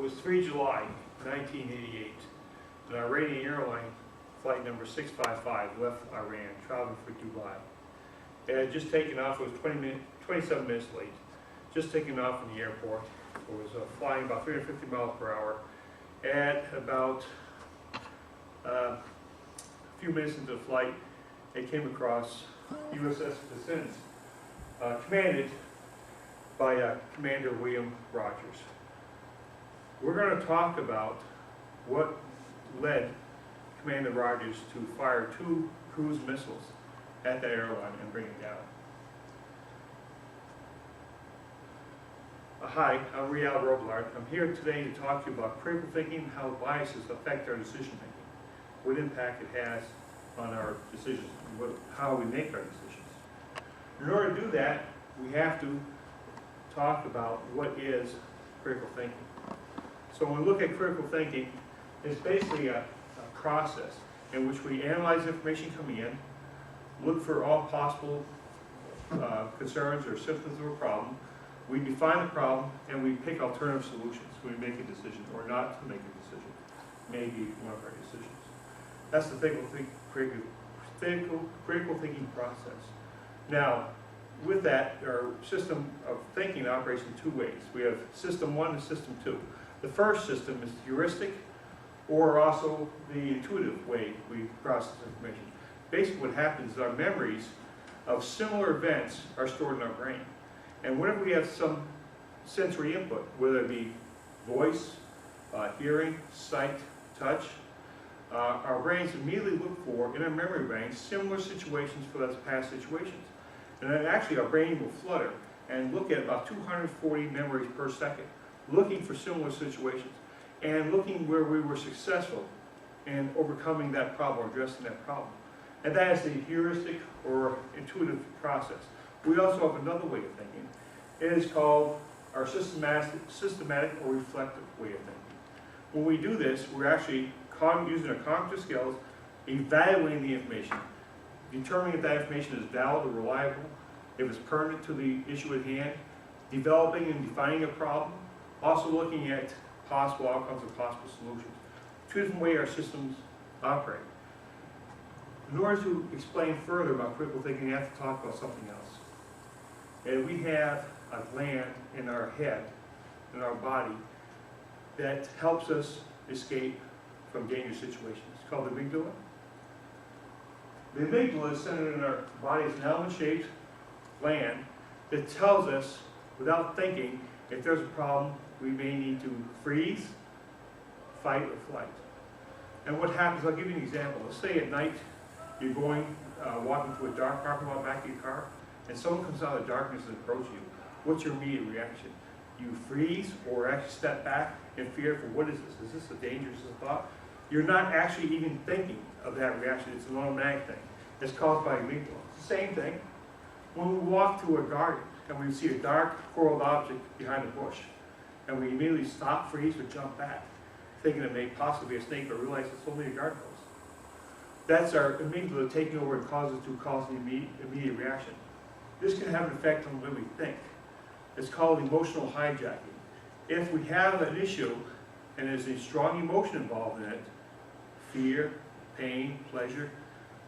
was 3 July 1988, and Iranian airline flight number 655 left Iran, traveling for Dubai. It had just taken off. It was 27 minutes late. Just taken off from the airport. It was flying about 350 miles per hour. At about a few minutes into the flight, it came across USS Vincennes, commanded by Commander William Rogers. We're going to talk about what led Commander Rogers to fire 2 cruise missiles at that airline and bring it down. Hi, I'm Rial Robillard. I'm here today to talk to you about critical thinking, how biases affect our decision making, what impact it has on our decisions, how we make our decisions. In order to do that, we have to talk about what is critical thinking. So when we look at critical thinking, it's basically a process in which we analyze information coming in, look for all possible concerns or symptoms of a problem, we define the problem, and we pick alternative solutions. We make a decision or not to make a decision. Maybe one of our decisions. That's the critical thinking process. Now, with that, our system of thinking operates in 2 ways. We have system 1 and system 2. The first system is heuristic, or also the intuitive way we process information. Basically what happens is our memories of similar events are stored in our brain. And whenever we have some sensory input, whether it be voice, hearing, sight, touch, our brains immediately look for, in our memory banks, similar situations for those past situations. And then actually our brain will flutter and look at about 240 memories per second, looking for similar situations, and looking where we were successful in overcoming that problem or addressing that problem. And that is the heuristic or intuitive process. We also have another way of thinking. It is called our systematic or reflective way of thinking. When we do this, we're actually using our cognitive skills, evaluating the information, determining if that information is valid or reliable, if it's pertinent to the issue at hand, developing and defining a problem, also looking at possible outcomes and possible solutions. 2 different ways our systems operate. In order to explain further about critical thinking, we have to talk about something else. And we have a gland in our head, in our body, that helps us escape from dangerous situations. It's called the amygdala. The amygdala is centered in our body's almond-shaped gland that tells us, without thinking, if there's a problem, we may need to freeze, fight, or flight. And what happens, I'll give you an example. Let's say at night, you're going, walking through a dark parking lot back of your car, and someone comes out of the darkness and approaches you. What's your immediate reaction? You freeze or actually step back in fear for, what is this? Is this a dangerous thought? You're not actually even thinking of that reaction. It's an automatic thing. It's caused by amygdala. It's the same thing. When we walk through a garden and we see a dark, coiled object behind a bush, and we immediately stop, freeze, or jump back, thinking it may possibly be a snake, but realize it's only a garden hose. That's our amygdala taking over and cause an immediate reaction. This can have an effect on the way we think. It's called emotional hijacking. If we have an issue and there's a strong emotion involved in it, fear, pain, pleasure,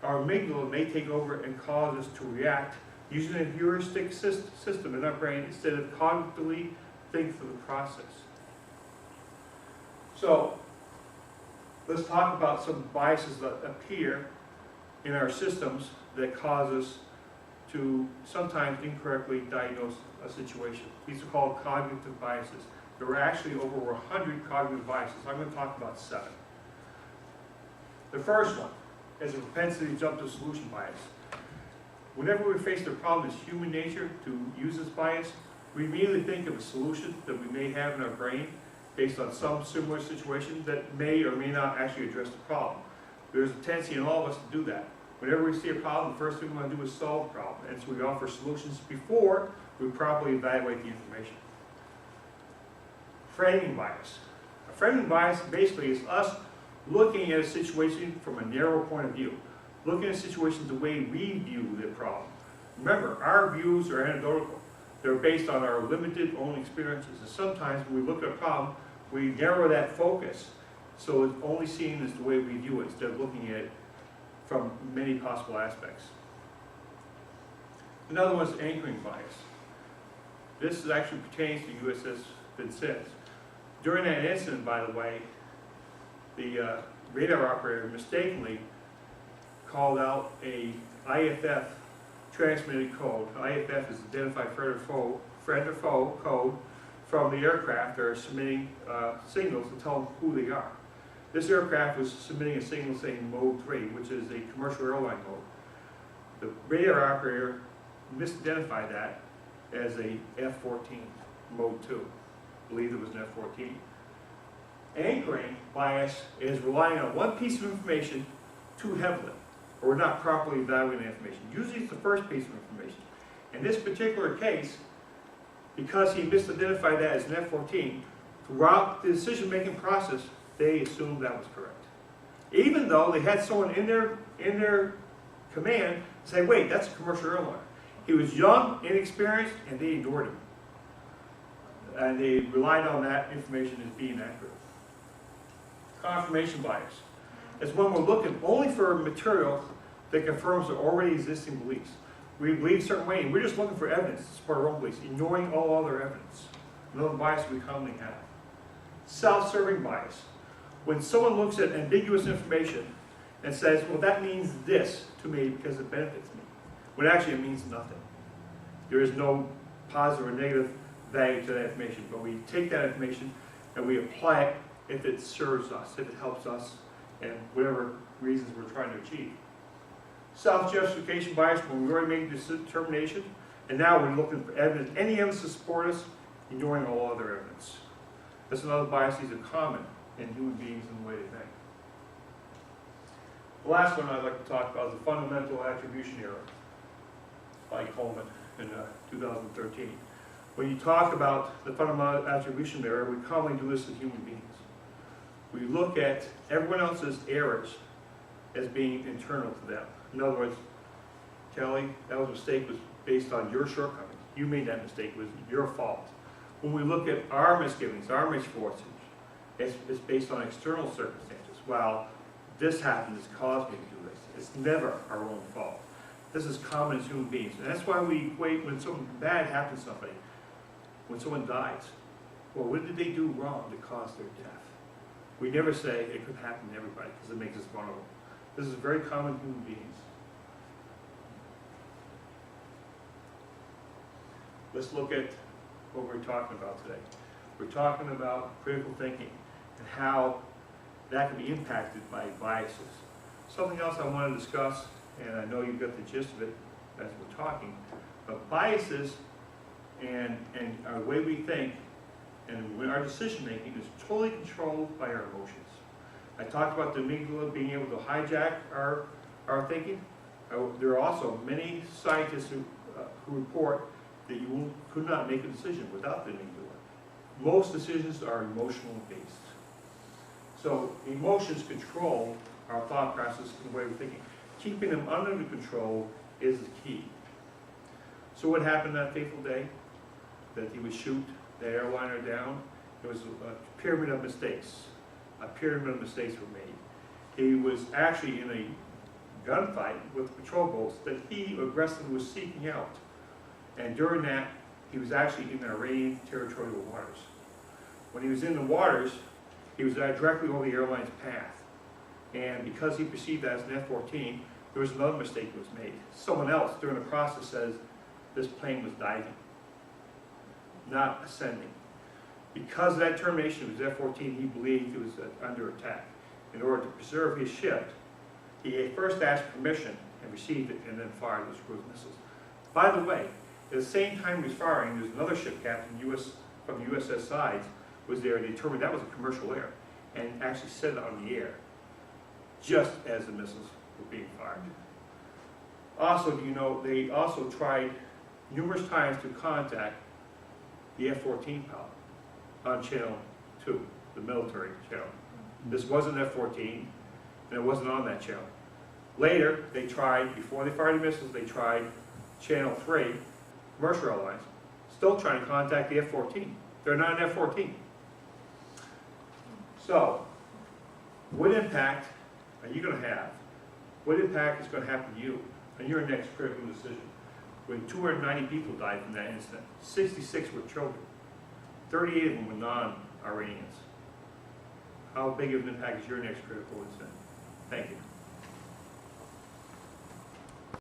our amygdala may take over and cause us to react using a heuristic system in our brain instead of cognitively think through the process. So, let's talk about some biases that appear in our systems that cause us to sometimes incorrectly diagnose a situation. These are called cognitive biases. There are actually over 100 cognitive biases. I'm going to talk about 7. The first one is a propensity to jump to solution bias. Whenever we're faced with a problem, it's human nature to use this bias. We immediately think of a solution that we may have in our brain based on some similar situation that may or may not actually address the problem. There's a tendency in all of us to do that. Whenever we see a problem, the first thing we want to do is solve the problem. And so we offer solutions before we properly evaluate the information. Framing bias. A framing bias basically is us looking at a situation from a narrow point of view. Looking at situations the way we view the problem. Remember, our views are anecdotal. They're based on our limited own experiences. And sometimes when we look at a problem, We narrow that focus so it's only seen as the way we view it instead of looking at it from many possible aspects. Another one is anchoring bias. This actually pertains to USS Vincennes. During that incident, by the way, the radar operator mistakenly called out a IFF transmitted code. IFF is Identified Friend or Foe code from the aircraft that are submitting signals to tell them who they are. This aircraft was submitting a signal saying Mode 3, which is a commercial airline mode. The radar operator misidentified that as a F-14, Mode 2. I believe it was an F-14. Anchoring bias is relying on one piece of information too heavily, or we're not properly evaluating the information. Usually it's the first piece of information. In this particular case, because he misidentified that as an F-14, throughout the decision-making process, they assumed that was correct. Even though they had someone in their command say, wait, that's a commercial airliner. He was young, inexperienced, and they ignored him. And they relied on that information as being accurate. Confirmation bias is when we're looking only for material that confirms our already existing beliefs. We believe a certain way, and we're just looking for evidence to support our own beliefs, ignoring all other evidence. Another bias we commonly have. Self-serving bias. When someone looks at ambiguous information and says, well, that means this to me because it benefits me, when actually it means nothing. There is no positive or negative value to that information, but we take that information and we apply it if it serves us, if it helps us, and whatever reasons we're trying to achieve. Self-justification bias, when we've already made this determination, and now we're looking for evidence, any evidence to support us, ignoring all other evidence. That's another bias. These are common in human beings in the way they think. The last one I'd like to talk about is the fundamental attribution error by Coleman in 2013. When you talk about the fundamental attribution error, we commonly do this as human beings. We look at everyone else's errors as being internal to them. In other words, Kelly, that mistake was based on your shortcomings. You made that mistake. It was your fault. When we look at our misgivings, our misfortunes, it's based on external circumstances. Well, this happened, this caused me to do this. It's never our own fault. This is common as human beings. And that's why we equate when something bad happens to somebody, when someone dies. Well, what did they do wrong to cause their death? We never say it could happen to everybody because it makes us vulnerable. This is very common in human beings. Let's look at what we're talking about today. We're talking about critical thinking and how that can be impacted by biases. Something else I want to discuss, and I know you've got the gist of it as we're talking, but biases and our way we think and when our decision making is totally controlled by our emotions. I talked about the amygdala being able to hijack our thinking. There are also many scientists who report that you could not make a decision without the amygdala. Most decisions are emotional based. So emotions control our thought process and the way we're thinking. Keeping them under the control is the key. So what happened that fateful day? That he would shoot the airliner down? It was a pyramid of mistakes. A pyramid of mistakes were made. He was actually in a gunfight with patrol boats that he aggressively was seeking out. And during that, he was actually in the Iranian territorial waters. When he was in the waters, he was directly over the airline's path. And because he perceived that as an F-14, there was another mistake that was made. Someone else during the process says this plane was diving, not ascending. Because of that termination of his F-14, he believed he was under attack. In order to preserve his ship, he first asked permission and received it, and then fired those cruise missiles. By the way, at the same time he was firing, there's another ship captain from the USS Sides was there, and they determined that was a commercial air, and actually set it on the air, just as the missiles were being fired. Also, you know, they also tried numerous times to contact the F-14 pilot on Channel 2, the military channel. This wasn't F-14, and it wasn't on that channel. Later, they tried, before they fired the missiles, they tried Channel 3, commercial airlines, still trying to contact the F-14. They're not an F-14. So, what impact are you going to have? What impact is going to happen to you on your next critical decision? When 290 people died from that incident, 66 were children, 38 of them were non-Iranians. How big of an impact is your next critical incident? Thank you.